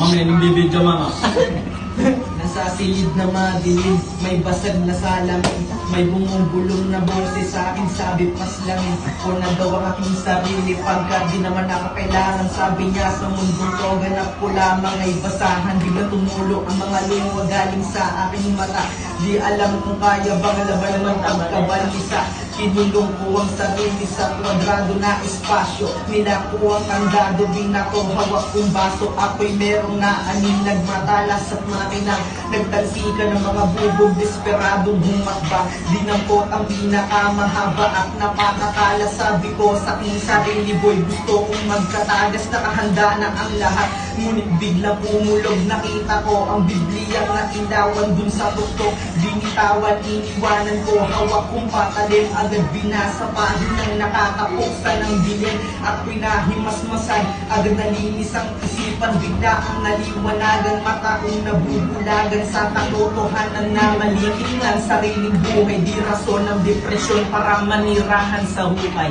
Mamaya nung bibidyo mama. Nasa silid na madilim, may basag na salamin, may bumubulong na boses sa akin, sabi paslangin ko na daw ang aking sarili pagka di naman ako kailangan. Sabi niya sa mundong to, ganap ko lamang ay basahan, di ba tumulo ang mga lungwa galing sa aking mata. Di alam kung kaya bang laban ng pagkabalisa. Kinulong ko ang sarili sa kwadrado na espasyo, nilako ang kandado, binako hawak kong baso. Ako'y merong naaning nagmatalas at makinang, nagtalsika ng mga bubog, desperadong humakba. Dinampot ang pinakamahaba at napakakala. Sabi ko sa aking sarili, boy, gusto kong magkatagas, nakahanda na ang lahat. Ngunit bigla pumulog, nakita ko ang Biblia na ilawan dun sa tuktok. Binitawan, iniwanan ko, hawak kong patalim, agad binasa pahinang nakakapuksa ng dilim at pinahimasmasan. Agad nalinis ang isipan, bigla ang naliwanagan, mata kong nabubulagan sa katotohanan na malimit ng sariling buhay. Di rason ng depresyon para manirahan sa hukay.